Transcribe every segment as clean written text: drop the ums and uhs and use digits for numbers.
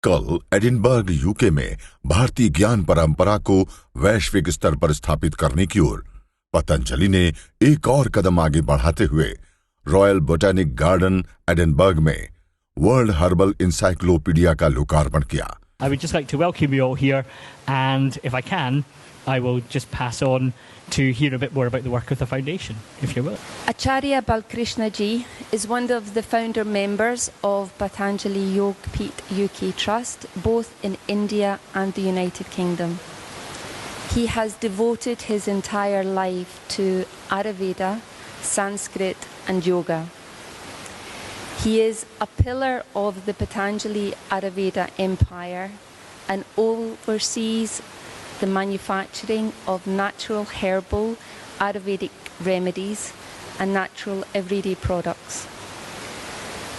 कल Edinburgh UK में भारतीय ज्ञान परंपरा को वैश्विक स्तर पर स्थापित करने की ओर पतंजलि ने एक और कदम आगे बढ़ाते हुए रॉयल बोटैनिक गार्डन एडिनबर्ग में वर्ल्ड हर्बल इंसाइक्लोपीडिया का लोकार्पण किया। I would just like to welcome you all here, and if I can, I will just pass on to hear a bit more about the work of the foundation, if you will. Acharya Balkrishna ji is one of the founder members of Patanjali Yogpeeth UK Trust, both in India and the United Kingdom. He has devoted his entire life to Ayurveda, Sanskrit and yoga. He is a pillar of the Patanjali Ayurveda empire and oversees the manufacturing of natural herbal Ayurvedic remedies and natural everyday products.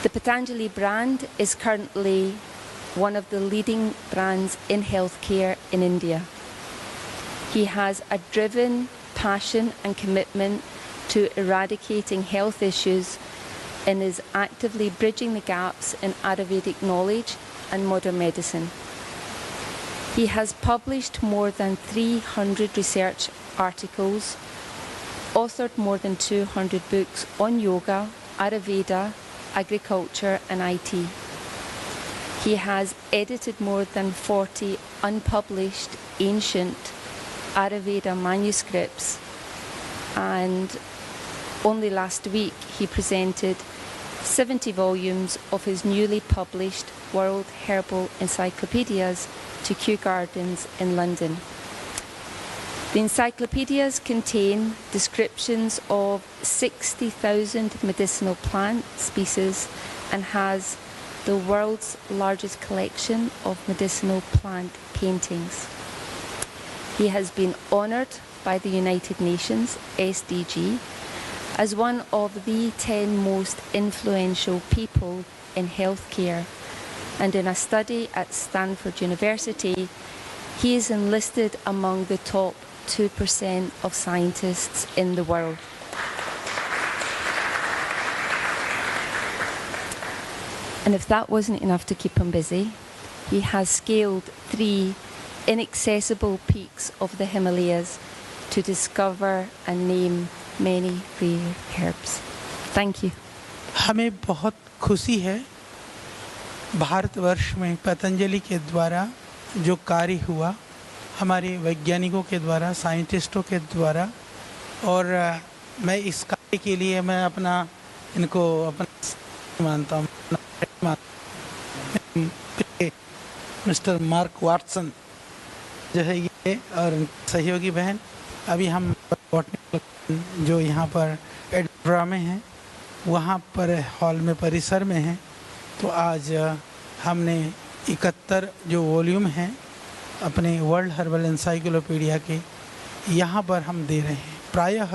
The Patanjali brand is currently one of the leading brands in healthcare in India. He has a driven passion and commitment to eradicating health issues and is actively bridging the gaps in Ayurvedic knowledge and modern medicine. He has published more than 300 research articles, authored more than 200 books on yoga, Ayurveda, agriculture and IT. He has edited more than 40 unpublished ancient Ayurveda manuscripts, and only last week he presented 70 volumes of his newly published World Herbal Encyclopedias to Kew Gardens in London. The encyclopedias contain descriptions of 60,000 medicinal plant species and has the world's largest collection of medicinal plant paintings. He has been honoured by the United Nations, SDG, as one of the 10 most influential people in healthcare, and in a study at Stanford University, he is enlisted among the top 2% of scientists in the world. And if that wasn't enough to keep him busy, he has scaled 3 inaccessible peaks of the Himalayas to discover and name many rare herbs. Thank you. हमें बहुत खुशी है भारतवर्ष में पतंजलि के द्वारा जो कार्य हुआ, हमारे वैज्ञानिकों के द्वारा, साइंटिस्टों के द्वारा, और मैं इस कार्य के लिए मैं इनको अपना मानता हूँ। मिस्टर मार्क वाटसन जो है ये और सहयोगी बहन, अभी हम बॉटनिक जो यहाँ पर एडिनबर्ग में हैं, वहाँ पर हॉल में परिसर में हैं, तो आज हमने 71 जो वॉल्यूम हैं अपने वर्ल्ड हर्बल एनसाइक्लोपीडिया के यहाँ पर हम दे रहे हैं। प्रायः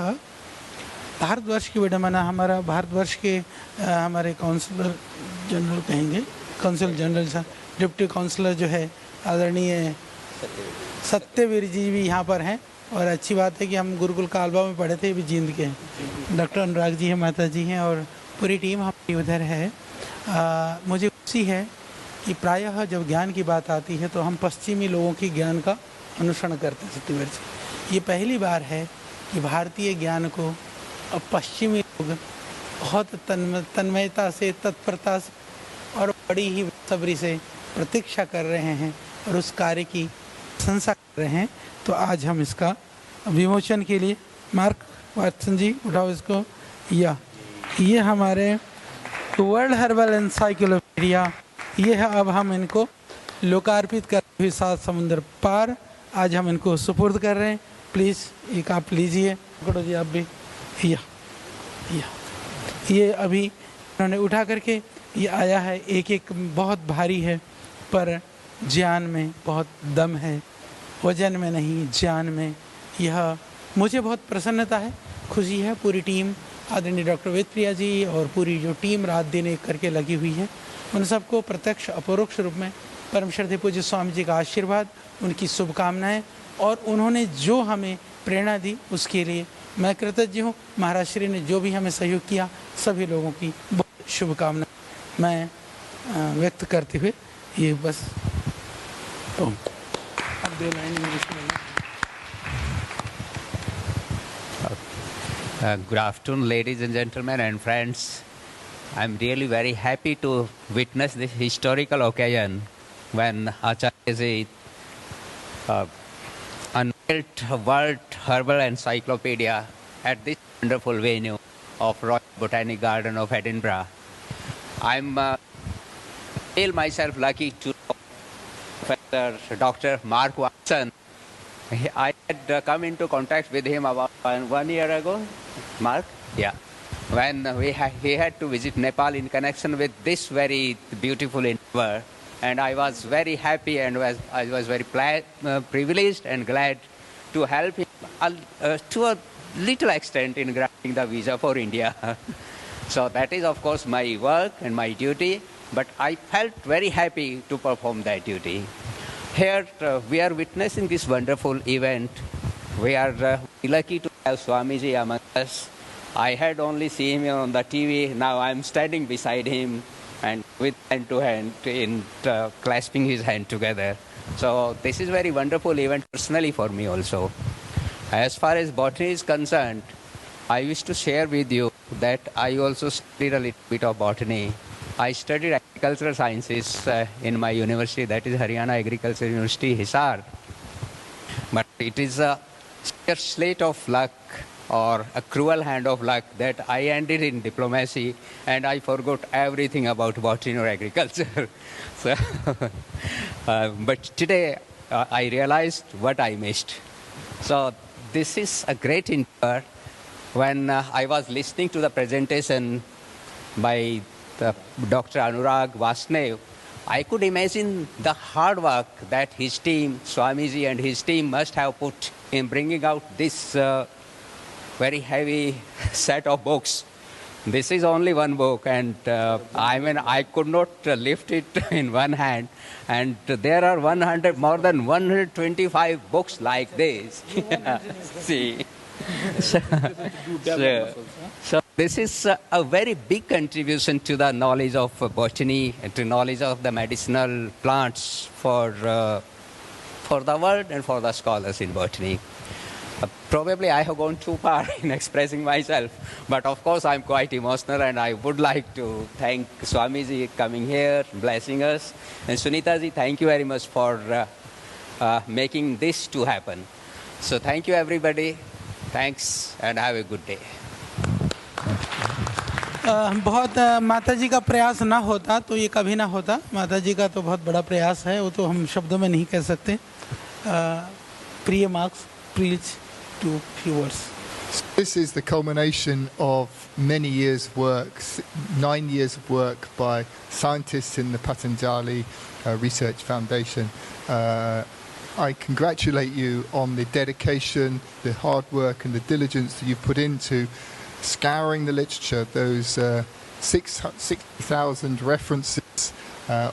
भारतवर्ष की विडंबना, हमारा भारतवर्ष के हमारे काउंसलर जनरल कहेंगे, council general sir, deputy counsellor जो है आदरणीय सत्यवीर जी भी यहाँ पर हैं, और अच्छी बात है कि हम गुरुकुल कालबा में पढ़े थे, भी जींद के हैं। डॉक्टर अनुराग जी हैं, माता जी हैं, और पूरी टीम हमारी उधर है। मुझे खुशी है कि प्रायः जब ज्ञान की बात आती है तो हम पश्चिमी लोगों की ज्ञान का अनुसरण करते हैं। सत्यवीर जी, ये पहली बार है कि भारतीय ज्ञान को अब पश्चिमी लोग बहुत तन्मयता से, तत्परता से और बड़ी ही सब्री से प्रतीक्षा कर रहे हैं और उस कार्य की प्रशंसा कर रहे हैं। तो आज हम इसका विमोचन के लिए, मार्क वाटसन जी उठाओ इसको, ये हमारे वर्ल्ड हर्बल एनसाइक्लोपीडिया, ये है। अब हम इनको लोकार्पित करते हुए 7 समुंदर पार आज हम इनको सुपुर्द कर रहे हैं। प्लीज़ एक आप लीजिए, पकड़ो जी आप भी, ये अभी उन्होंने उठा करके ये आया है। एक बहुत भारी है, पर ज्ञान में बहुत दम है, वजन में नहीं, ज्ञान में। यह मुझे बहुत प्रसन्नता है, खुशी है। पूरी टीम, आदरणीय डॉक्टर वेदप्रिया जी और पूरी जो टीम रात दिन एक करके लगी हुई है, उन सबको प्रत्यक्ष अपरोक्ष रूप में परम श्रद्धेय पूज्य स्वामी जी का आशीर्वाद, उनकी शुभकामनाएं, और उन्होंने जो हमें प्रेरणा दी उसके लिए मैं कृतज्ञ हूँ। महाराज श्री ने जो भी हमें सहयोग किया, सभी लोगों की बहुत शुभकामनाएं मैं व्यक्त करते हुए ये बस अब 2 लाइन इंग्लिश में। Good afternoon, ladies and gentlemen and friends. I'm really very happy to witness this historical occasion when Acharya unveiled World Herbal Encyclopedia at this wonderful venue of Royal Botanic Garden of Edinburgh. I'm feel myself lucky to know Professor Dr. Mark Watson. I had come into contact with him about 1 year ago. Mark? Yeah. When he had to visit Nepal in connection with this very beautiful endeavor. And I was very happy and I was very privileged and glad to help him to a little extent in granting the visa for India. So that is, of course, my work and my duty. But I felt very happy to perform that duty. Here we are witnessing this wonderful event. We are lucky to have Swamiji among us. I had only seen him on the TV. Now I'm standing beside him and with hand to hand in clasping his hand together. So this is a very wonderful event personally for me also. As far as botany is concerned, I wish to share with you that I also studied a little bit of botany. I studied agricultural sciences in my university, that is Haryana Agricultural University, Hisar. But it is a sheer slate of luck or a cruel hand of luck that I ended in diplomacy and I forgot everything about botany or agriculture. So, but today I realized what I missed. So this is a great endeavor. When I was listening to the presentation by Dr. Anurag Vasnev, I could imagine the hard work that his team, Swamiji and his team must have put in bringing out this very heavy set of books. This is only one book and I could not lift it in one hand. And there are more than 125 books like this. See. So this is a very big contribution to the knowledge of botany and to knowledge of the medicinal plants for the world and for the scholars in botany. Probably I have gone too far in expressing myself, but of course I'm quite emotional and I would like to thank Swamiji coming here, blessing us. And Sunitaji, thank you very much for making this to happen. So thank you everybody. Thanks and have a good day. बहुत माता जी का प्रयास ना होता तो ये कभी ना होता। माता जी का तो बहुत बड़ा प्रयास है, वो तो हम शब्दों में नहीं कह सकते। प्रिय मार्क्स, please to few words. This is the culmination of many years' work, 9 years of work by scientists in the Patanjali Research Foundation. I congratulate you on the dedication, the hard work and the diligence that you've put into scouring the literature, those 60,000 references,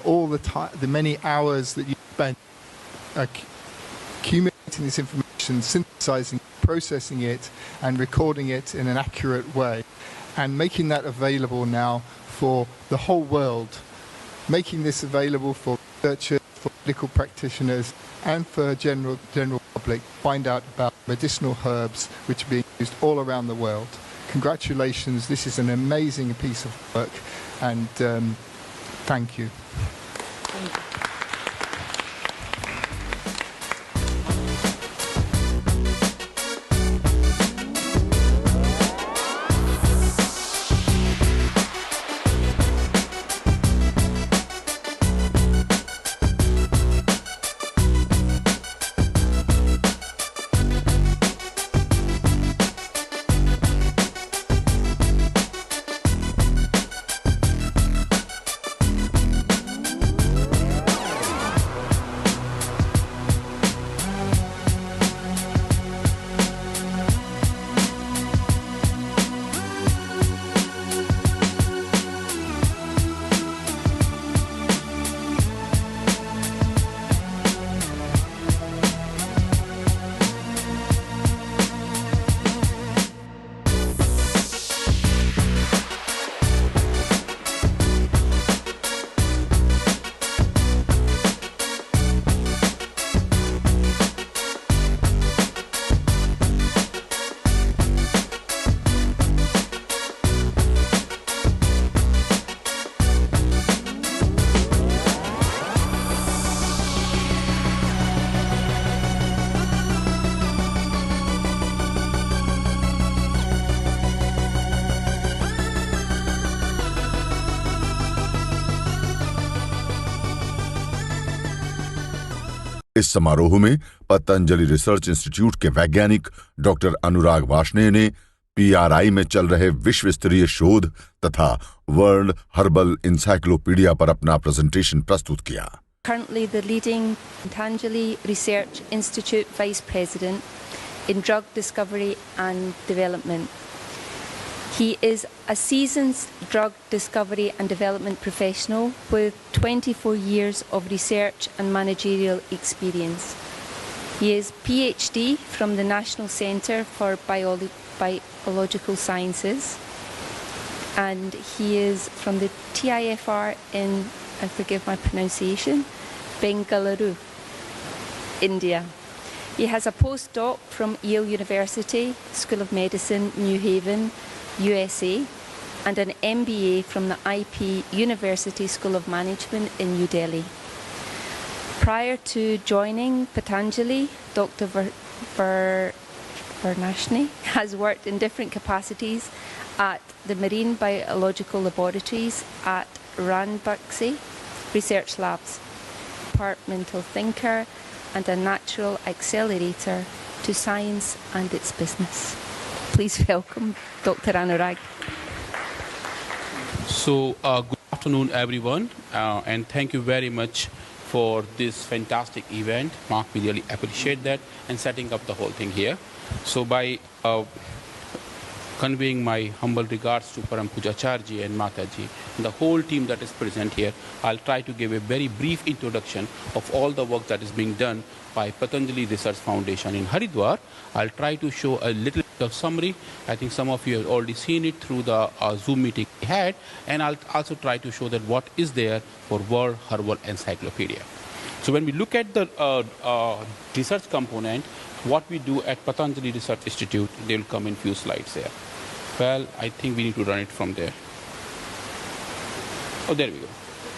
all the many hours that you spent accumulating this information, synthesizing, processing it and recording it in an accurate way and making that available now for the whole world, making this available for researchers, for medical practitioners and for general public, find out about medicinal herbs which are being used all around the world. Congratulations, this is an amazing piece of work and thank you. Thank you. इस समारोह में Patanjali research institute के वैज्ञानिक doctor अनुराग वार्ष्णेय ने PRI में चल रहे विश्व स्तरीय शोध तथा वर्ल्ड हर्बल इंसाइक्लोपीडिया पर अपना प्रेजेंटेशन प्रस्तुत किया। Currently the leading Patanjali Research Institute Vice President in Drug Discovery and Development. He is a seasoned drug discovery and development professional with 24 years of research and managerial experience. He is PhD from the National Centre for Biological Sciences, and he is from the TIFR in, I forgive my pronunciation, Bengaluru, India. He has a postdoc from Yale University School of Medicine, New Haven, USA, and an MBA from the IP University School of Management in New Delhi. Prior to joining Patanjali, Dr. Varnashni has worked in different capacities at the Marine Biological Laboratories at Ranbaxy Research Labs, departmental thinker and a natural accelerator to science and its business. Please welcome Dr. Anurag. So, good afternoon, everyone, and thank you very much for this fantastic event. Mark, we really appreciate that, and setting up the whole thing here. So, by conveying my humble regards to Param Puja Acharya and Mataji and the whole team that is present here, I'll try to give a very brief introduction of all the work that is being done by Patanjali Research Foundation in Haridwar. I'll try to show a little bit of summary. I think some of you have already seen it through the Zoom meeting we had, and I'll also try to show that what is there for World Herbal Encyclopedia. So when we look at the research component, what we do at Patanjali Research Institute, they will come in few slides here. Well, I think we need to run it from there. Oh, there we go.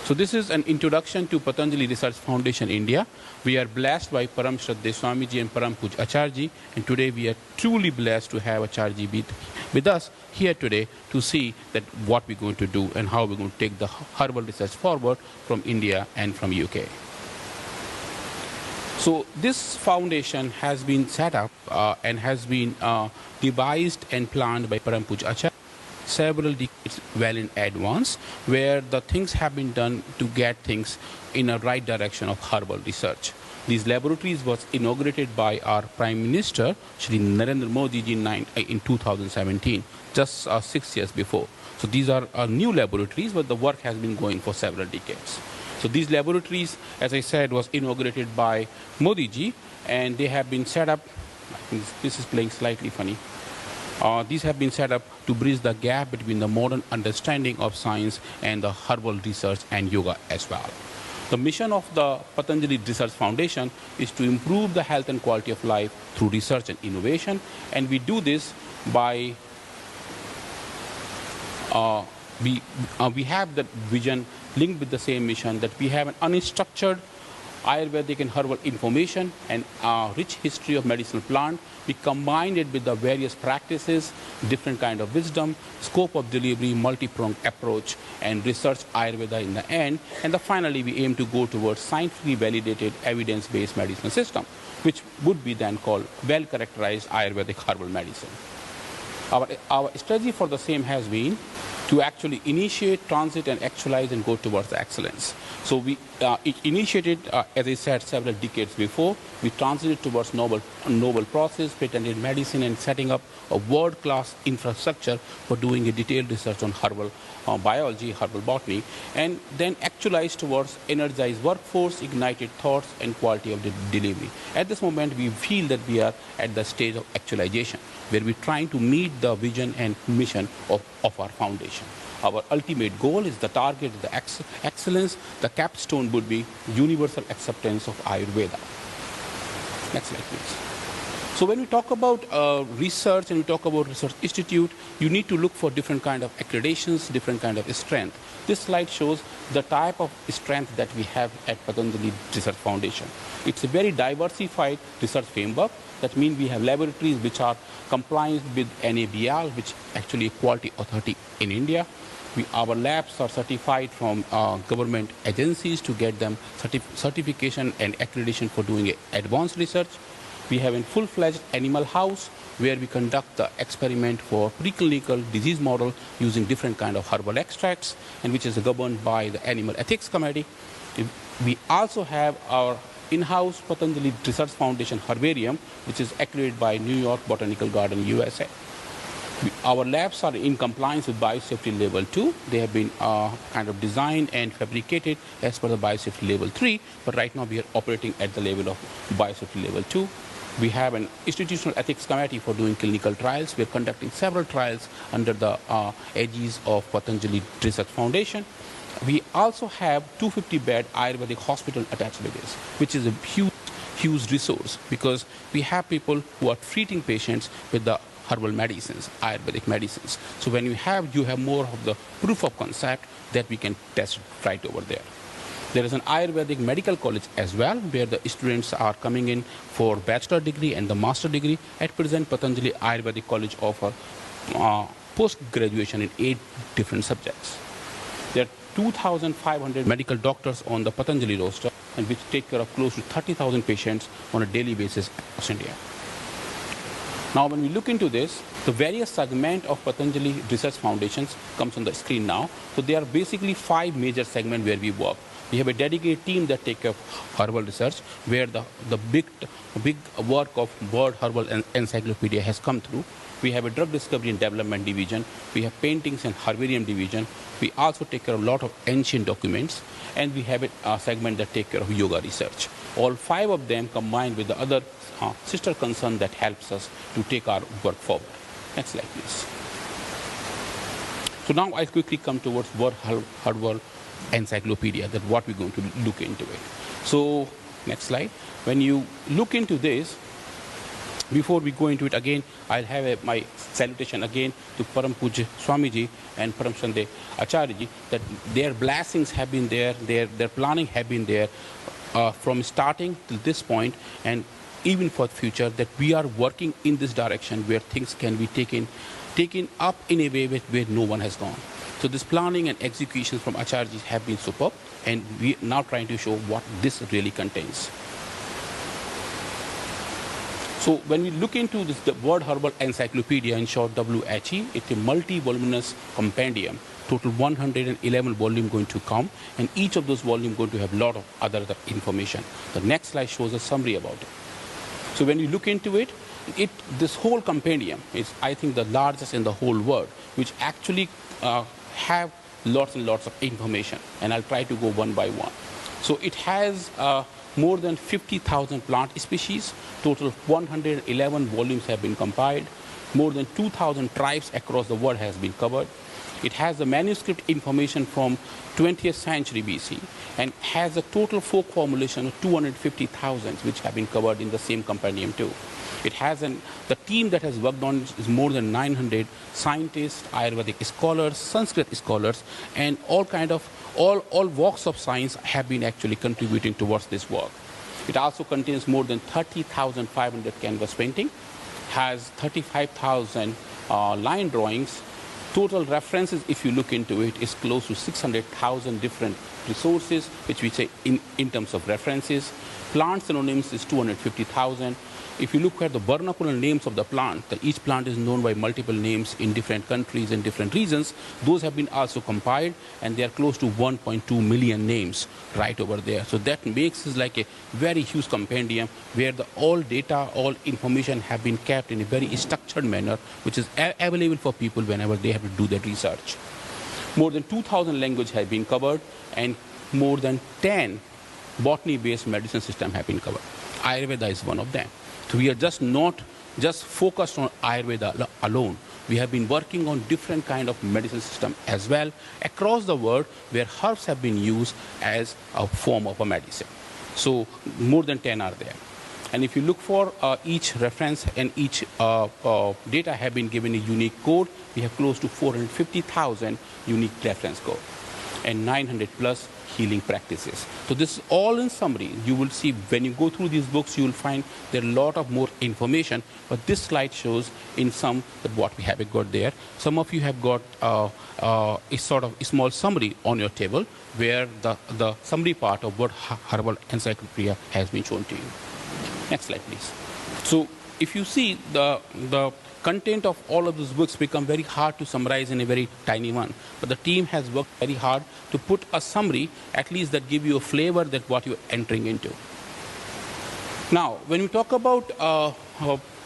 So this is an introduction to Patanjali Research Foundation India. We are blessed by Param Shraddhe Swamiji and Param Puj Acharya, and today we are truly blessed to have Acharya with us here today to see that what we're going to do and how we're going to take the herbal research forward from India and from UK. So this foundation has been set up and has been devised and planned by Param Puj Acharya several decades well in advance, where the things have been done to get things in a right direction of herbal research. These laboratories was inaugurated by our Prime Minister, Shri Narendra Modi ji in 2017, just 6 years before. So these are new laboratories, but the work has been going for several decades. So these laboratories, as I said, was inaugurated by Modi ji, and they have been set up. I think this is playing slightly funny. These have been set up to bridge the gap between the modern understanding of science and the herbal research and yoga as well. The mission of the Patanjali Research Foundation is to improve the health and quality of life through research and innovation, and we do this by we have that vision linked with the same mission, that we have an unstructured Ayurvedic and herbal information and rich history of medicinal plant. We combine it with the various practices, different kind of wisdom, scope of delivery, multi-pronged approach, and research Ayurveda in the end. And finally, we aim to go towards scientifically validated, evidence-based medicinal system, which would be then called well-characterized Ayurvedic herbal medicine. Our strategy for the same has been to actually initiate, transit, and actualize and go towards excellence. So we initiated, as I said, several decades before. We transited towards novel process, patented medicine, and setting up a world-class infrastructure for doing a detailed research on herbal biology, herbal botany, and then actualized towards energized workforce, ignited thoughts, and quality of the delivery. At this moment, we feel that we are at the stage of actualization, where we're trying to meet the vision and mission of our foundation. Our ultimate goal is the target, the excellence. The capstone would be universal acceptance of Ayurveda. Next slide, please. So when we talk about research and we talk about research institute, you need to look for different kind of accreditations, different kind of strength. This slide shows the type of strength that we have at Patanjali Research Foundation. It's a very diversified research framework. That means we have laboratories which are compliant with NABL, which actually a quality authority in India. Our labs are certified from government agencies to get them certification and accreditation for doing advanced research. We have a full-fledged animal house where we conduct the experiment for preclinical disease model using different kind of herbal extracts, and which is governed by the Animal Ethics Committee. We also have our in-house Patanjali Research Foundation herbarium, which is accredited by New York Botanical Garden, USA. Our labs are in compliance with biosafety level 2. They have been kind of designed and fabricated as per the biosafety level 3, but right now we are operating at the level of biosafety level 2. We have an institutional ethics committee for doing clinical trials. We are conducting several trials under the aegis of Patanjali Research Foundation. We also have 250-bed Ayurvedic hospital attached to this, which is a huge resource, because we have people who are treating patients with the herbal medicines, Ayurvedic medicines. So when you have more of the proof of concept that we can test right over there. There is an Ayurvedic medical college as well, where the students are coming in for bachelor degree and the master degree. At present, Patanjali Ayurvedic College offer post-graduation in 8 different subjects. There are 2,500 medical doctors on the Patanjali roster, and which take care of close to 30,000 patients on a daily basis across India. Now, when we look into this, the various segments of Patanjali Research Foundations comes on the screen now. So there are basically 5 major segments where we work. We have a dedicated team that take care of herbal research, where the big work of World Herbal Encyclopedia has come through. We have a drug discovery and development division. We have paintings and herbarium division. We also take care of a lot of ancient documents, and we have a segment that take care of yoga research. All 5 of them combined with the other sister concern that helps us to take our work forward. Next slide, please. So now I'll quickly come towards World Herbal Encyclopedia, that what we're going to look into it. So next slide. When you look into this, before we go into it again, I'll have my salutation again to Param Pujya Swamiji and Param Sande Acharya, that their blessings have been there, their planning have been there from starting till this point, and even for the future, that we are working in this direction where things can be taken up in a way where no one has gone. So this planning and execution from Acharya have been superb, and we are now trying to show what this really contains. So when we look into this, the World Herbal Encyclopedia, in short WHE, it's a multi-voluminous compendium. Total 111 volume going to come, and each of those volumes going to have a lot of other information. The next slide shows a summary about it. So when you look into it, this whole compendium is, I think, the largest in the whole world, which actually have lots and lots of information, and I'll try to go one by one. So it has more than 50,000 plant species. Total 111 volumes have been compiled. More than 2,000 tribes across the world has been covered. It has the manuscript information from 20th century BC, and has a total folk formulation of 250,000, which have been covered in the same compendium too. It has the team that has worked on is more than 900 scientists, Ayurvedic scholars, Sanskrit scholars, and all walks of science have been actually contributing towards this work. It also contains more than 30,500 canvas painting, has 35,000 line drawings. Total references, if you look into it, is close to 600,000 different resources, which we say in terms of references. Plant synonyms is 250,000. If you look at the vernacular names of the plant, each plant is known by multiple names in different countries and different regions. Those have been also compiled, and they are close to 1.2 million names right over there. So that makes it like a very huge compendium where all data, all information have been kept in a very structured manner, which is available for people whenever they have to do their research. More than 2,000 languages have been covered, and more than 10 botany-based medicine systems have been covered. Ayurveda is one of them. So we are just not just focused on Ayurveda alone. We have been working on different kind of medicine system as well across the world, where herbs have been used as a form of a medicine. So more than 10 are there. And if you look for each reference and each data have been given a unique code, we have close to 450,000 unique reference code and 900 plus healing practices. So this is all in summary. You will see when you go through these books, you will find there are a lot of more information, but this slide shows in some that what we have got there. Some of you have got a sort of a small summary on your table where the summary part of what Herbal Encyclopedia has been shown to you. Next slide, please. So if you see the content of all of those books become very hard to summarize in a very tiny one. But the team has worked very hard to put a summary, at least that give you a flavor that what you're entering into. Now, when we talk about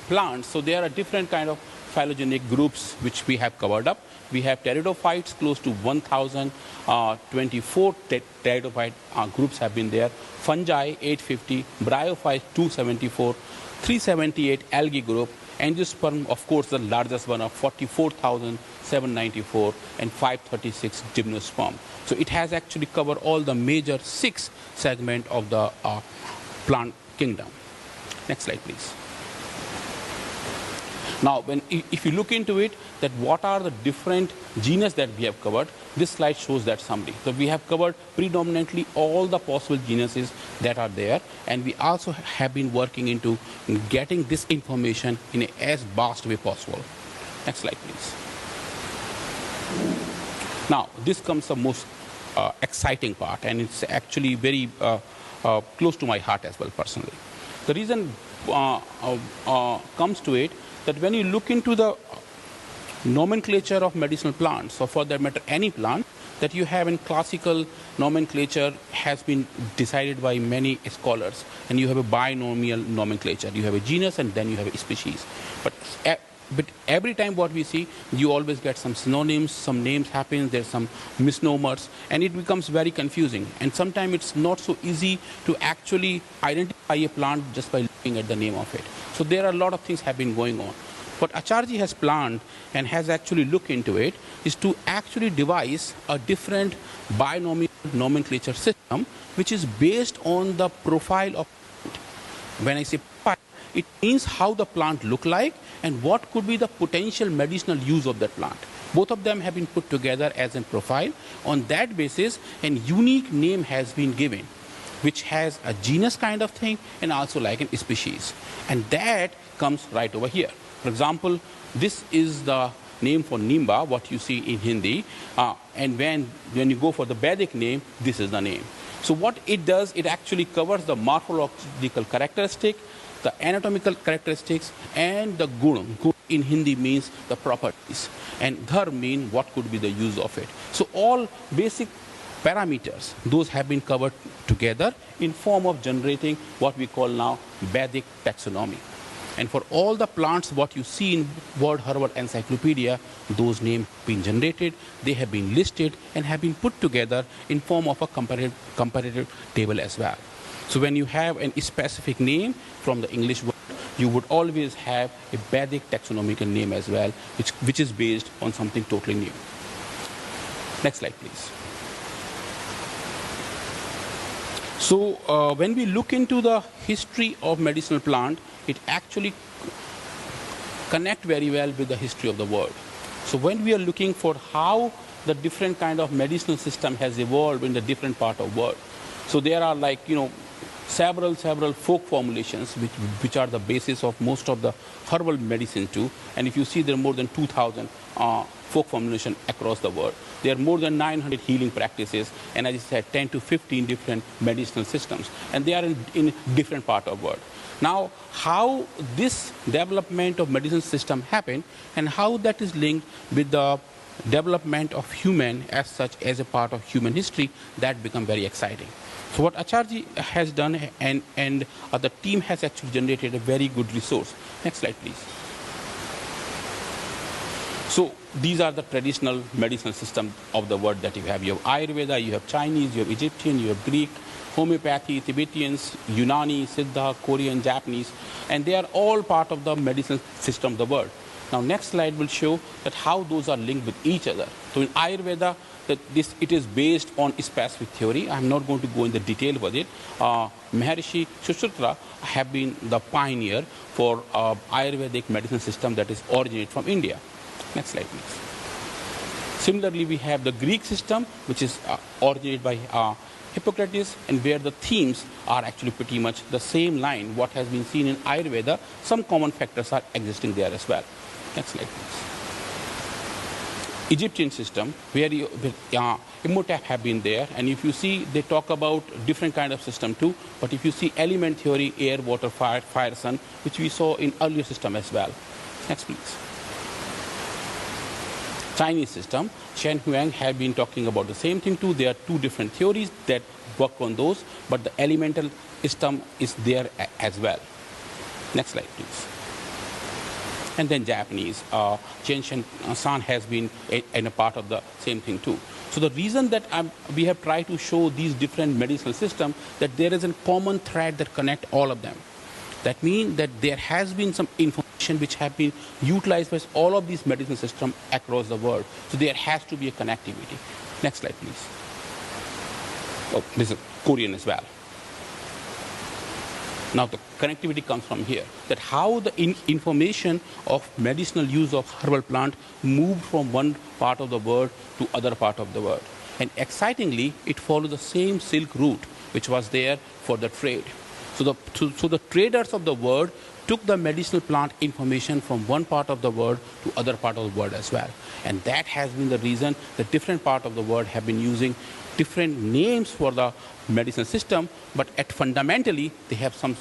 plants, so there are different kind of phylogenetic groups which we have covered up. We have pteridophytes, close to 1,024 pteridophyte groups have been there. Fungi, 850. Bryophytes, 274. 378 algae group. Angiosperm, of course, the largest one of 44,794, and 536 gymnosperm. So it has actually covered all the major 6 segments of the plant kingdom. Next slide, please. Now, if you look into it, that what are the different genus that we have covered, this slide shows that summary. So we have covered predominantly all the possible genuses that are there, and we also have been working into getting this information in as vast way possible. Next slide, please. Now, this comes the most exciting part, and it's actually very close to my heart as well, personally. The reason comes to it that when you look into the nomenclature of medicinal plants, or for that matter any plant, that you have in classical nomenclature has been decided by many scholars, and you have a binomial nomenclature. You have a genus and then you have a species. But every time what we see, you always get some synonyms, some names happen, there's some misnomers, and it becomes very confusing. And sometimes it's not so easy to actually identify a plant just by looking at the name of it. So there are a lot of things have been going on. What Acharya has planned and has actually looked into it is to actually devise a different binomial nomenclature system which is based on the profile of plant. When I say profile, it means how the plant look like and what could be the potential medicinal use of that plant. Both of them have been put together as a profile. On that basis, a unique name has been given, which has a genus kind of thing and also like a species. And that comes right over here. For example, this is the name for Nimba, what you see in Hindi. And when you go for the Vedic name, this is the name. So what it does, it actually covers the morphological characteristic, the anatomical characteristics, and the gun. Gun in Hindi means the properties. And dhar mean what could be the use of it. So all basic parameters, those have been covered together in form of generating what we call now Vedic taxonomy. And for all the plants, what you see in World Herbal Encyclopedia, those names have been generated, they have been listed, and have been put together in form of a comparative table as well. So when you have a specific name from the English word, you would always have a Vedic taxonomical name as well, which is based on something totally new. Next slide, please. So when we look into the history of medicinal plant, it actually connect very well with the history of the world. So when we are looking for how the different kind of medicinal system has evolved in the different part of the world, so there are like, several folk formulations which are the basis of most of the herbal medicine too. And if you see, there are more than 2,000 folk formulation across the world. There are more than 900 healing practices, and as I said, 10 to 15 different medicinal systems, and they are in different part of the world. Now, how this development of medicine system happened and how that is linked with the development of human as such as a part of human history, that become very exciting. So what Acharya has done, and the team has actually generated a very good resource. Next slide, please. So these are the traditional medicinal system of the world that you have. You have Ayurveda, you have Chinese, you have Egyptian, you have Greek, homeopathy, Tibetans, Unani, Siddha, Korean, Japanese, and they are all part of the medicinal system of the world. Now next slide will show that how those are linked with each other. So in Ayurveda, it is based on specific theory. I'm not going to go into detail with it. Maharishi Sushruta have been the pioneer for Ayurvedic medicine system that is originated from India. Next slide, please. Similarly, we have the Greek system, which is originated by Hippocrates, and where the themes are actually pretty much the same line, what has been seen in Ayurveda. Some common factors are existing there as well. Next slide, please. Egyptian system, where Imhotep have been there, and if you see, they talk about different kind of system too, but if you see element theory, air, water, fire, sun, which we saw in earlier system as well. Next, please. Chinese system, Shen Huang have been talking about the same thing too. There are two different theories that work on those, but the elemental system is there as well. Next slide, please. And then Japanese, Chen Shen San has been in a part of the same thing too. So the reason that we have tried to show these different medicinal systems, that there is a common thread that connect all of them. That means that there has been some information which have been utilized by all of these medicinal systems across the world. So there has to be a connectivity. Next slide, please. Oh, this is Korean as well. Now the connectivity comes from here, that how the information of medicinal use of herbal plant moved from one part of the world to other part of the world. And excitingly, it follows the same Silk Route which was there for the trade. So the traders of the world took the medicinal plant information from one part of the world to other part of the world as well. And that has been the reason that different part of the world have been using different names for the medicinal system, but fundamentally they have some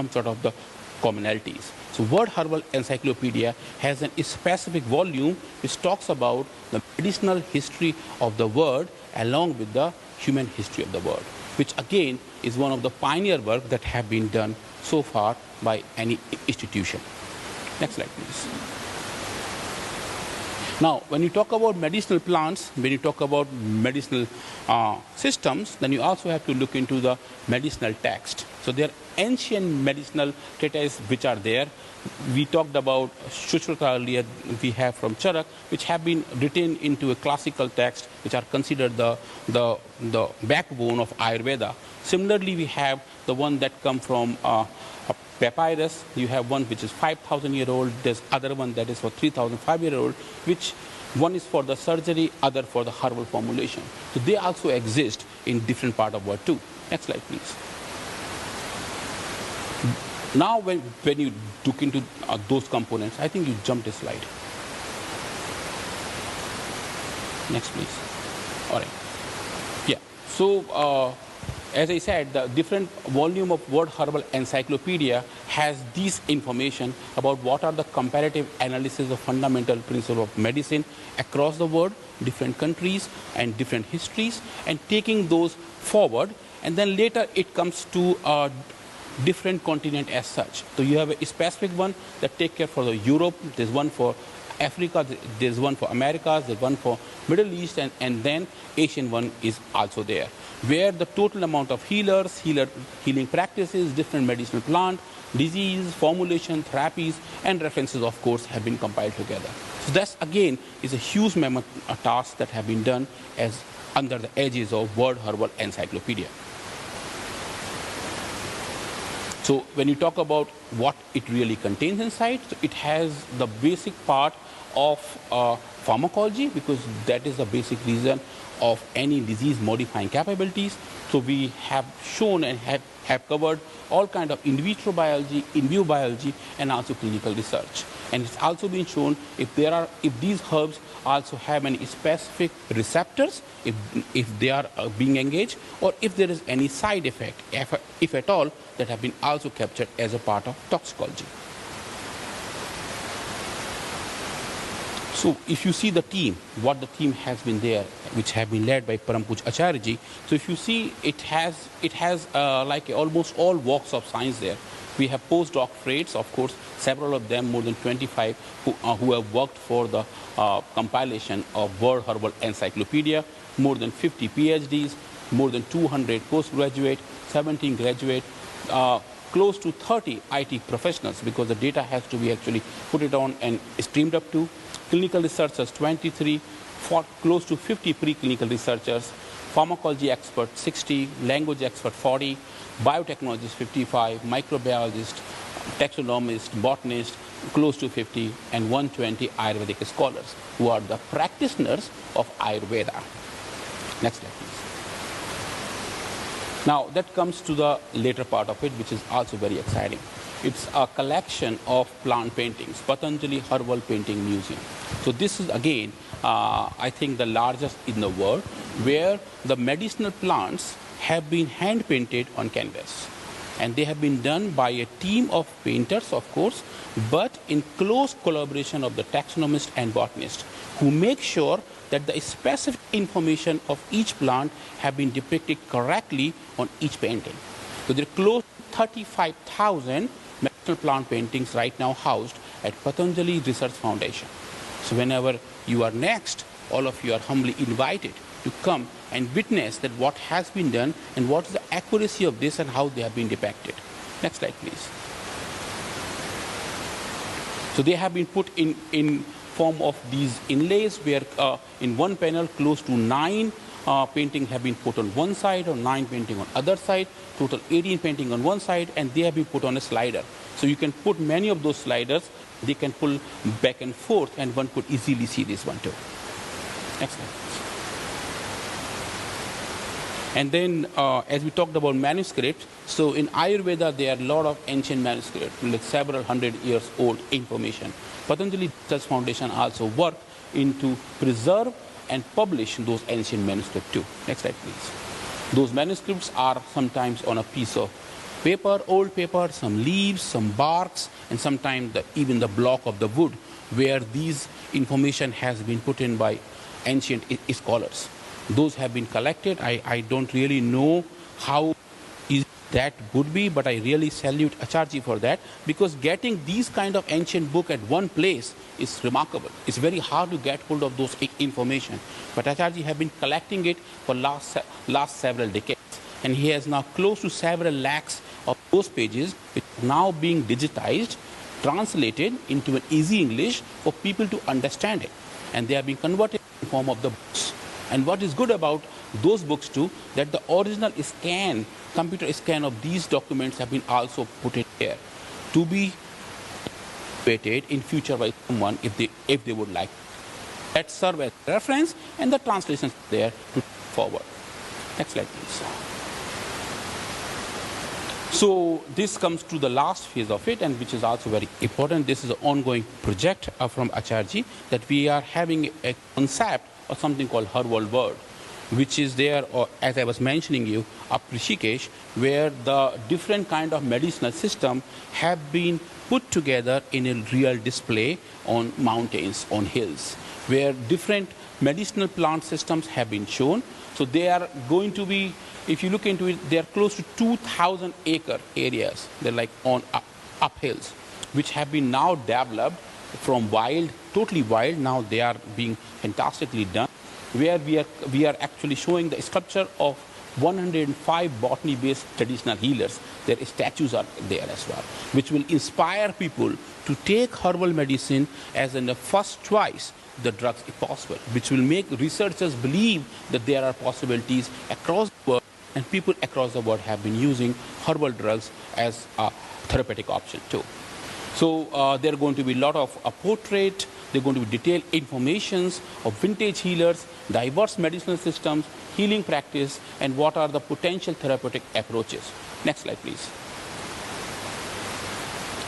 sort of the commonalities. So World Herbal Encyclopedia has a specific volume which talks about the medicinal history of the world along with the human history of the world, which again is one of the pioneer work that have been done so far by any institution. Next slide, please. Now, when you talk about medicinal plants, when you talk about medicinal systems, then you also have to look into the medicinal text. So there are ancient medicinal treatises which are there. We talked about Shushruta earlier, we have from Charak, which have been written into a classical text, which are considered the backbone of Ayurveda. Similarly, we have the one that come from papyrus. You have one which is 5,000 year old. There's other one that is for 3,500 year old, which one is for the surgery, other for the herbal formulation. So they also exist in different part of world too. Next slide, please. Now, when you look into those components, I think you jumped a slide. Next, please. All right. Yeah. So, as I said, the different volume of World Herbal Encyclopedia has this information about what are the comparative analysis of fundamental principles of medicine across the world, different countries and different histories, and taking those forward. And then later it comes to a different continent as such. So you have a specific one that take care for the Europe, there's one for Africa, there's one for Americas, there's one for Middle East, and then Asian one is also there, where the total amount of healing practices, different medicinal plant, disease, formulation, therapies, and references, of course, have been compiled together. So that's, again, is a huge mammoth task that have been done as under the edges of World Herbal Encyclopedia. So when you talk about what it really contains inside, so it has the basic part of pharmacology, because that is the basic reason of any disease modifying capabilities. So we have shown and have covered all kind of in vitro biology, in vivo biology, and also clinical research. And it's also been shown if these herbs also have any specific receptors, if they are being engaged, or if there is any side effect, if at all, that have been also captured as a part of toxicology. So if you see the team, what the team has been there, which have been led by Parampuj Acharya ji. So if you see, it has like almost all walks of science there. We have postdoc traits, of course, several of them, more than 25, who have worked for the compilation of World Herbal Encyclopedia, more than 50 PhDs, more than 200 postgraduate, 17 graduate, close to 30 IT professionals, because the data has to be actually put it on and streamed up to. Clinical researchers, 23, close to 50 preclinical researchers, pharmacology expert 60, language expert 40, biotechnologist 55, microbiologist, taxonomist, botanist close to 50, and 120 Ayurvedic scholars who are the practitioners of Ayurveda. Next slide, please. Now that comes to the later part of it, which is also very exciting. It's a collection of plant paintings, Patanjali Herbal Painting Museum. So this is again, I think the largest in the world, where the medicinal plants have been hand painted on canvas. And they have been done by a team of painters, of course, but in close collaboration of the taxonomist and botanist, who make sure that the specific information of each plant have been depicted correctly on each painting. So there are close to 35,000 medicinal plant paintings right now housed at Patanjali Research Foundation. So whenever you are next, all of you are humbly invited to come and witness that what has been done and what is the accuracy of this and how they have been depicted. Next slide, please. So they have been put in form of these inlays where in one panel close to 9 paintings have been put on one side or 9 paintings on other side, total 18 paintings on one side, and they have been put on a slider. So you can put many of those sliders, they can pull back and forth, and one could easily see this one too. Next slide. And then, as we talked about manuscripts, so in Ayurveda, there are a lot of ancient manuscripts, like several hundred years old information. Patanjali Research Foundation also worked into preserve and publish those ancient manuscripts too. Next slide, please. Those manuscripts are sometimes on a piece of paper, old paper, some leaves, some barks, and sometimes even the block of the wood, where these information has been put in by ancient scholars. Those have been collected. I don't really know how easy that would be, but I really salute Acharya for that, because getting these kind of ancient book at one place is remarkable. It's very hard to get hold of those information. But Acharya have been collecting it for last several decades. And he has now close to several lakhs of those pages, which are now being digitized, translated into an easy English for people to understand it. And they are being converted in form of the books. And what is good about those books too, that the original scan, computer scan of these documents have been also put in here to be evaluated in future by someone if they would like. That serve as reference, and the translations there to forward. Next slide, please. So this comes to the last phase of it, and which is also very important. This is an ongoing project from Acharya, that we are having a concept or something called Herbal World, which is there, or as I was mentioning you, up Rishikesh, where the different kind of medicinal system have been put together in a real display on mountains, on hills, where different medicinal plant systems have been shown. So they are going to be, if you look into it, they are close to 2,000 acre areas. They're like on up hills, which have been now developed from wild, totally wild. Now they are being fantastically done, where we are actually showing the sculpture of 105 botany-based traditional healers. Their statues are there as well, which will inspire people to take herbal medicine as in the first choice the drugs if possible, which will make researchers believe that there are possibilities across the world, and people across the world have been using herbal drugs as a therapeutic option too. So there are going to be a lot of portrait, there are going to be detailed informations of vintage healers, diverse medicinal systems, healing practice, and what are the potential therapeutic approaches. Next slide, please.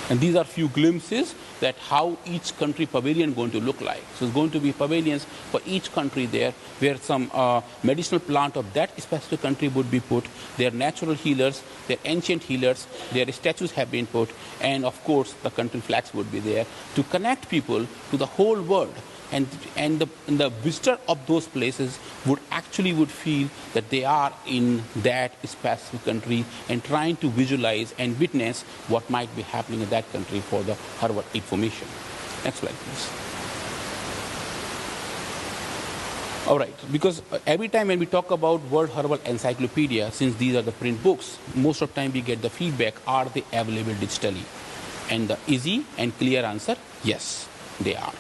And these are few glimpses that how each country pavilion going to look like. So it's going to be pavilions for each country there, where some medicinal plant of that specific country would be put. Their natural healers, their ancient healers, their statues have been put, and of course the country flags would be there to connect people to the whole world. And the visitor of those places would feel that they are in that specific country and trying to visualize and witness what might be happening in that country for the herbal information. Next slide, please. All right, because every time when we talk about World Herbal Encyclopedia, since these are the print books, most of the time we get the feedback, are they available digitally? And the easy and clear answer, yes, they are.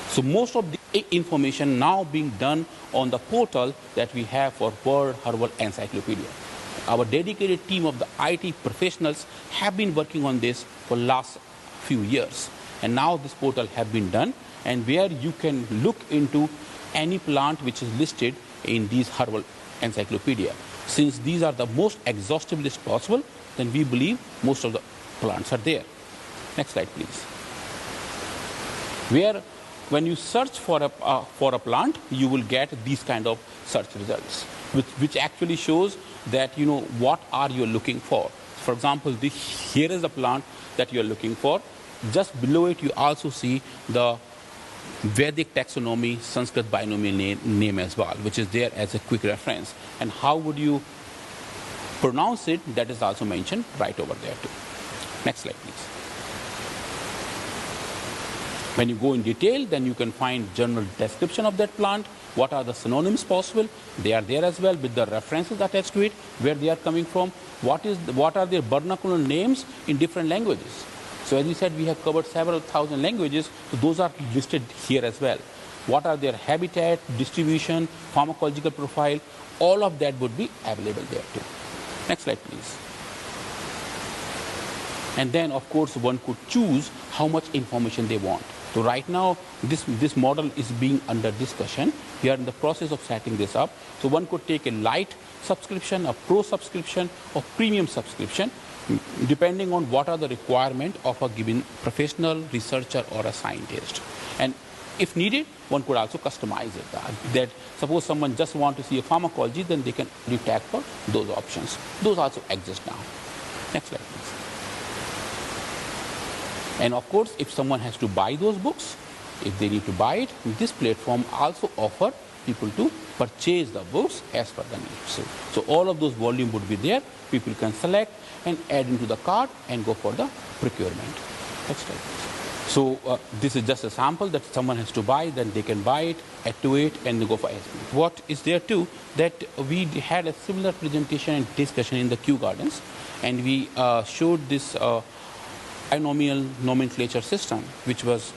So most of the information now being done on the portal that we have for World Herbal Encyclopedia. Our dedicated team of the IT professionals have been working on this for last few years. And now this portal has been done, and where you can look into any plant which is listed in these Herbal Encyclopedia. Since these are the most exhaustive list possible, then we believe most of the plants are there. Next slide, please. Where when you search for a plant, you will get these kind of search results, which actually shows that what are you looking for. For example, here is a plant that you are looking for. Just below it, you also see the Vedic taxonomy Sanskrit binomial name as well, which is there as a quick reference. And how would you pronounce it? That is also mentioned right over there too. Next slide, please. When you go in detail, then you can find general description of that plant. What are the synonyms possible? They are there as well with the references attached to it, where they are coming from. What are their vernacular names in different languages? So as we said, we have covered several thousand languages, so those are listed here as well. What are their habitat, distribution, pharmacological profile? All of that would be available there too. Next slide, please. And then, of course, one could choose how much information they want. So right now, this model is being under discussion. We are in the process of setting this up. So one could take a light subscription, a pro subscription, or premium subscription, depending on what are the requirements of a given professional, researcher, or a scientist. And if needed, one could also customize it. That suppose someone just want to see a pharmacology, then they can tag for those options. Those also exist now. Next slide, please. And of course, if someone has to buy those books, if they need to buy it, this platform also offers people to purchase the books as per the need. So all of those volume would be there. People can select and add into the cart and go for the procurement. Next slide. So this is just a sample that someone has to buy, then they can buy it, add to it, and go for SP. What is there too, that we had a similar presentation and discussion in the Kew Gardens, and we showed this binomial nomenclature system, which was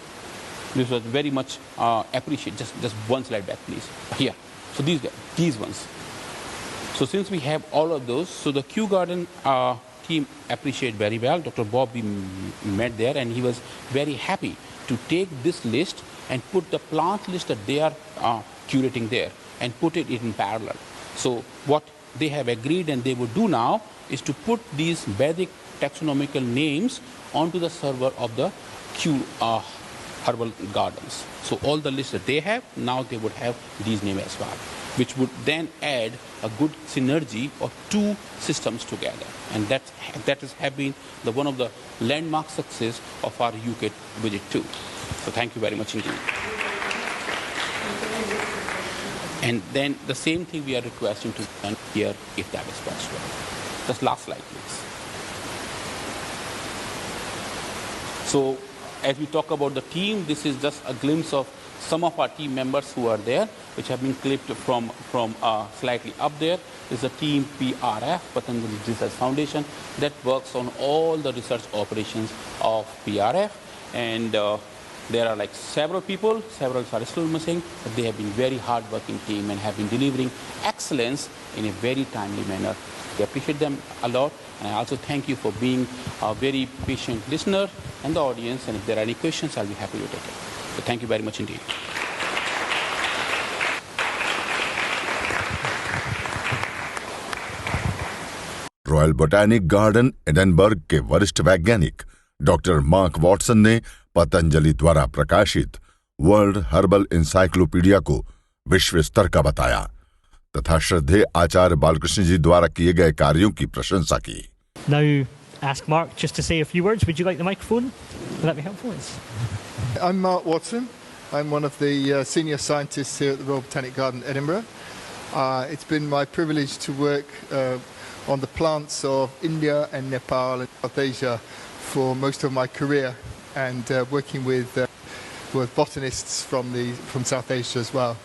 very much appreciated. Just one slide back, please. Here. So these ones. So since we have all of those, so the Kew Garden team appreciate very well. Dr. Bob, we met there, and he was very happy to take this list and put the plant list that they are curating there and put it in parallel. So what they have agreed and they would do now is to put these Vedic taxonomical names onto the server of the Kew Herbal Gardens. So all the lists that they have, now they would have these names as well, which would then add a good synergy of two systems together. And that has been one of the landmark success of our UK visit too. So thank you very much indeed. And then the same thing we are requesting to be done here, if that is possible. Just last slide, please. So as we talk about the team, this is just a glimpse of some of our team members who are there, which have been clipped from slightly up there. Is a team PRF, Patanjali Research Foundation, that works on all the research operations of PRF. And there are like several people, several are still missing, but they have been very hard-working team and have been delivering excellence in a very timely manner. We appreciate them a lot, and I also thank you for being a very patient listener and the audience, and if there are any questions, I'll be happy to take it. So thank you very much indeed. Royal botanic garden Edinburgh के वरिष्ठ वैज्ञानिक doctor mark Watson ने पतंजलि द्वारा प्रकाशित world herbal encyclopedia को विश्व स्तर का बताया तथा श्रद्धेय आचार्य बालकृष्ण जी द्वारा किए गए कार्यों की प्रशंसा की। Now ask Mark just to say a few words. Would you like the microphone? Would that be helpful? I'm Mark Watson. I'm one of the senior scientists here at the Royal Botanic Garden, Edinburgh. It's been my privilege to work on the plants of India and Nepal and South Asia for most of my career, and working with botanists from South Asia as well.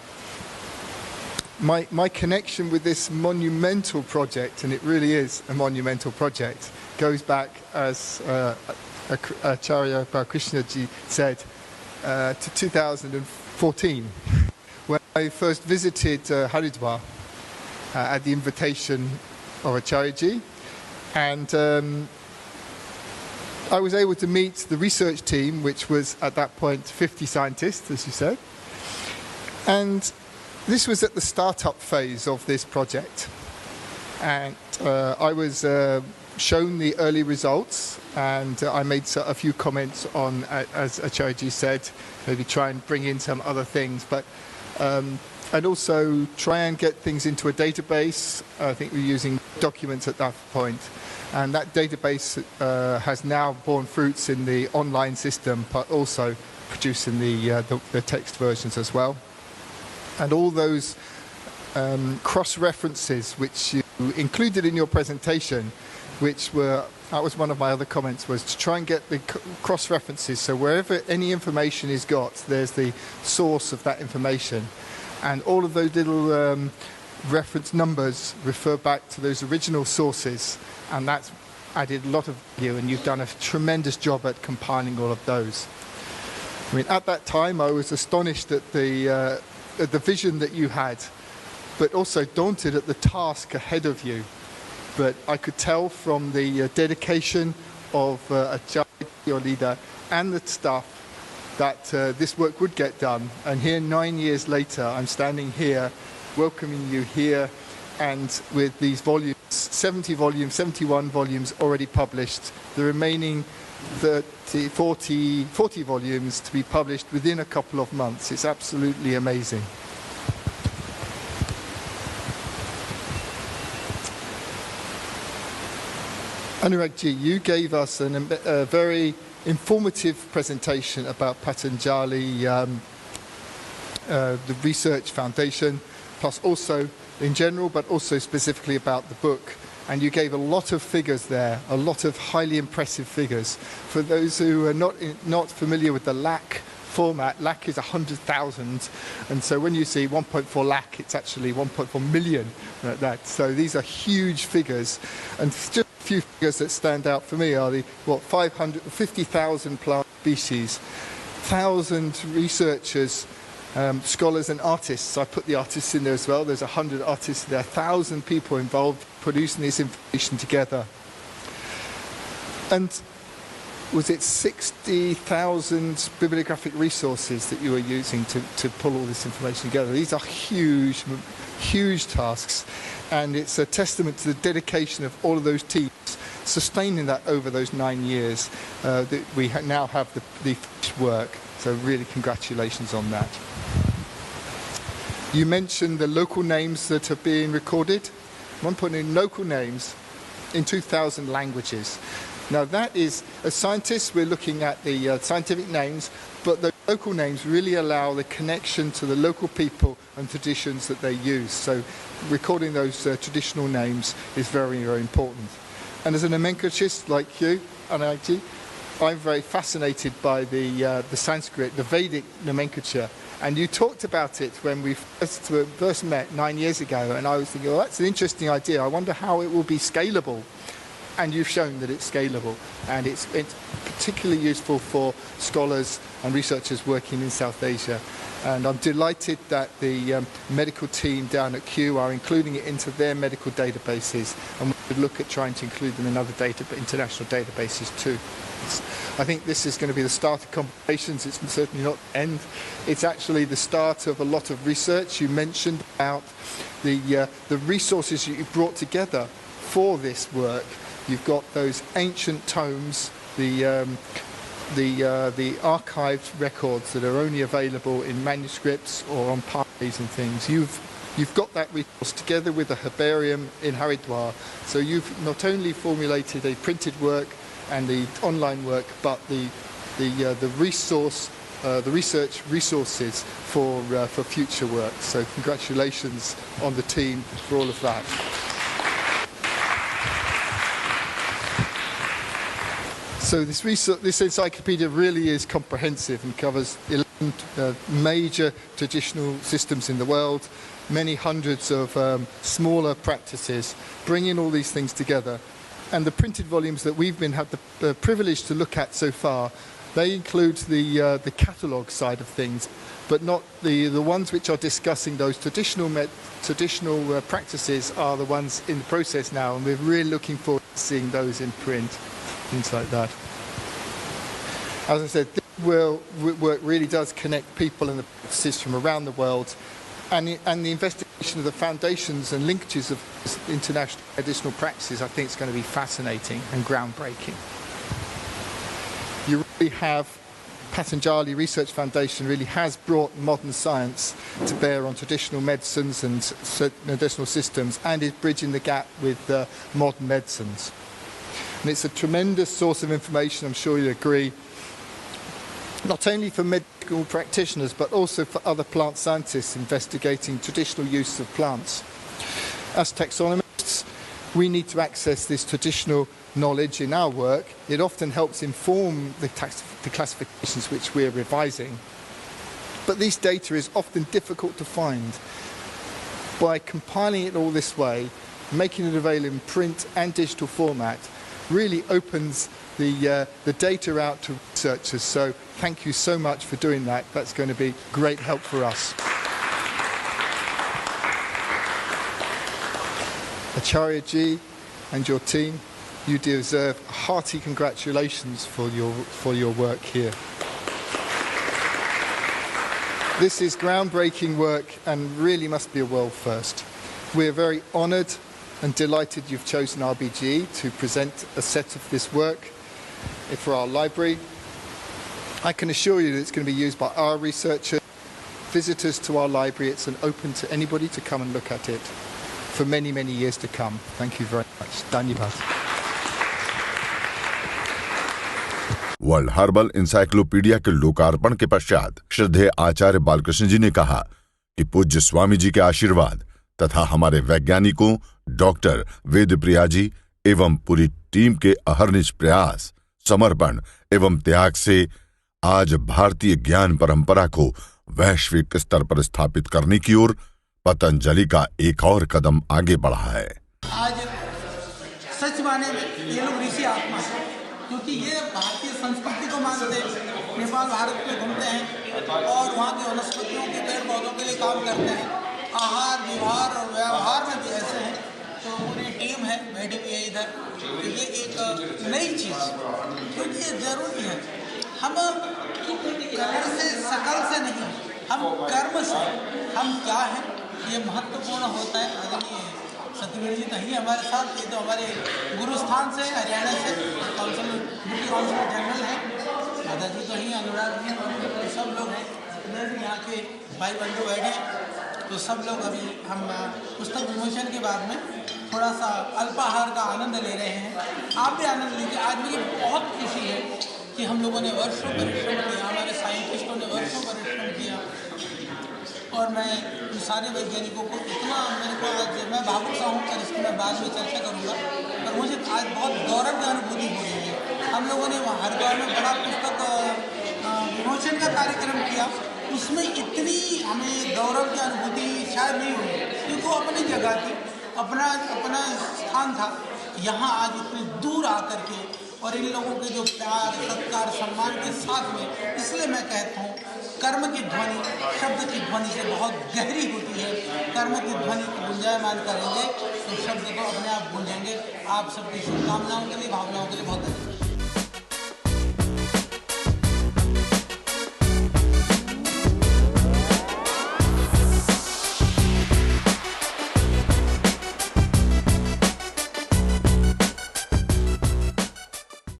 My connection with this monumental project, and it really is a monumental project, goes back, as Acharya Balkrishna ji said, to 14, when I first visited Haridwar at the invitation of Acharya, and I was able to meet the research team, which was at that point 50 scientists, as you said. And this was at the startup phase of this project. And I was shown the early results, and I made a few comments on, as Acharya said, maybe try and bring in some other things, but and also try and get things into a database. I think we're using documents at that point. And that database has now borne fruits in the online system, but also producing the text versions as well. And all those cross-references which you included in your presentation, that was one of my other comments, was to try and get the cross-references. So wherever any information is got, there's the source of that information. And all of those little reference numbers refer back to those original sources. And that's added a lot of value, and you've done a tremendous job at compiling all of those. I mean, at that time, I was astonished at the vision that you had, but also daunted at the task ahead of you. But I could tell from the dedication of Acharya, your leader, and the staff, that this work would get done. And here, 9 years later, I'm standing here, welcoming you here, and with these volumes, 71 volumes already published, the remaining 40 volumes to be published within a couple of months. It's absolutely amazing. Anuragji, you gave us a very informative presentation about Patanjali, the research foundation, plus also in general, but also specifically about the book. And you gave a lot of figures there, a lot of highly impressive figures. For those who are not familiar with the lakh format, lakh is 100,000. And so when you see 1.4 lakh, it's actually 1.4 million. So these are huge figures. And just a few figures that stand out for me are the 550,000 plant species, 1,000 researchers, scholars and artists. I put the artists in there as well. There's 100 artists there, 1,000 people involved producing this information together. And was it 60,000 bibliographic resources that you were using to pull all this information together? These are huge, huge tasks. And it's a testament to the dedication of all of those teams, sustaining that over those 9 years, that we now have the finished work. So really congratulations on that. You mentioned the local names that are being recorded. 1.9 local names in 2,000 languages. Now that is, as scientists, we're looking at the scientific names, but the local names really allow the connection to the local people and traditions that they use. So recording those traditional names is very, very important. And as a nomenclaturist like you, Anuragji, I'm very fascinated by the Sanskrit, the Vedic nomenclature. And you talked about it when we first met 9 years ago, and I was thinking, well, that's an interesting idea. I wonder how it will be scalable. And you've shown that it's scalable, and it's particularly useful for scholars and researchers working in South Asia. And I'm delighted that the medical team down at Kew are including it into their medical databases, and we could look at trying to include them in other international databases too. I think this is going to be the start of conversations. It's certainly not the end. It's actually the start of a lot of research. You mentioned about the resources that you brought together for this work. You've got those ancient tomes, the archived records that are only available in manuscripts or on parties and things. You've got that resource together with a herbarium in Haridwar. So you've not only formulated a printed work and the online work, but the research resources for future work. So congratulations on the team for all of that. So this encyclopedia really is comprehensive and covers 11 major traditional systems in the world, many hundreds of smaller practices, bringing all these things together. And the printed volumes that we've had the privilege to look at so far, they include the catalogue side of things, but not the ones which are discussing those traditional practices are the ones in the process now, and we're really looking forward to seeing those in print, things like that. As I said, this work really does connect people and the practices from around the world, and the investigation of the foundations and linkages of international medicinal practices, I think, is going to be fascinating and groundbreaking. You really have Patanjali Research Foundation really has brought modern science to bear on traditional medicines and medicinal systems, and is bridging the gap with modern medicines. And it's a tremendous source of information, I'm sure you'll agree, not only for medical practitioners but also for other plant scientists investigating traditional use of plants. As taxonomists, we need to access this traditional knowledge in our work. It often helps inform the classifications which we're revising. But these data is often difficult to find. By compiling it all this way, making it available in print and digital format, really opens the data out to researchers. So thank you so much for doing that. That's going to be great help for us. Acharya Ji and your team, you deserve hearty congratulations for your work here. This is groundbreaking work and really must be a world first. We're very honoured and delighted you've chosen RBGE to present a set of this work for our library. I can assure you that it's going to be used by our researchers, visitors to our library. It's open to anybody to come and look at it for many, many years to come. Thank you very much. Dhanyavad. World herbal encyclopedia के लोकार्पण के पश्चात श्रद्धेय आचार्य बालकृष्ण जी ने कहा कि पूज्य स्वामी जी के आशीर्वाद तथा हमारे वैज्ञानिकों डॉक्टर वेदप्रिया जी एवं पूरी टीम के अहर्निश प्रयास, समर्पण एवं त्याग से आज भारतीय ज्ञान परंपरा को वैश्विक स्तर पर स्थापित करने की ओर पतंजलि का एक और कदम आगे बढ़ा है। आज सच माने में ये लोग ऋषि आत्मा है, क्योंकि ये भारतीय संस्कृति को मानते हैं, नेपाल भारत में घूमते हैं और वहाँ के वनस्पतियों के पेड़ पौधों के लिए काम करते हैं, आहार विहार और व्यवहार में भी ऐसे हैं। तो पूरी टीम है बैठी हुई है इधर। तो ये एक नई चीज़, क्योंकि ये जरूरी है। हम कलर से शकल से नहीं, हम कर्म से हम क्या हैं ये महत्वपूर्ण होता है। आदरणीय सत्यवीर जी नहीं हमारे साथ, ये तो हमारे गुरुस्थान से हरियाणा से काउंसिल जनरल है, दादाजी तो ही, अनुराग जी तो सब लोग हैं, यहाँ के भाई बंधु बैठे तो सब लोग अभी हम पुस्तक विमोचन के बाद में थोड़ा सा अल्पाहार का आनंद ले रहे हैं। आप भी आनंद लीजिए। आज मुझे बहुत खुशी है कि हम लोगों ने वर्षों परिश्रम किया, हमारे साइंटिस्टों ने वर्षों परिश्रम किया और मैं इन सारे वैज्ञानिकों को इतना मेरे को आज मैं भावुक सा हूँ, पर इसकी मैं बाद में चर्चा करूँगा। पर मुझे आज बहुत गौरव की अनुभूति हो रही है। हम लोगों ने हरिद्वार में बड़ा पुस्तक विमोचन का कार्यक्रम किया, उसमें इतनी हमें गौरव की अनुभूति शायद नहीं हुई, क्योंकि वो अपनी जगह थी, अपना स्थान था। यहाँ आज इतनी दूर आकर के और इन लोगों के जो प्यार सत्कार सम्मान के साथ में, इसलिए मैं कहता हूँ कर्म की ध्वनि शब्द की ध्वनि से बहुत गहरी होती है। कर्म की ध्वनि को गुंजायमान करेंगे तो शब्द को अपने आप गूंजेंगे। आप सबकी शुभकामनाओं के लिए, भावनाओं के लिए बहुत धन्यवाद।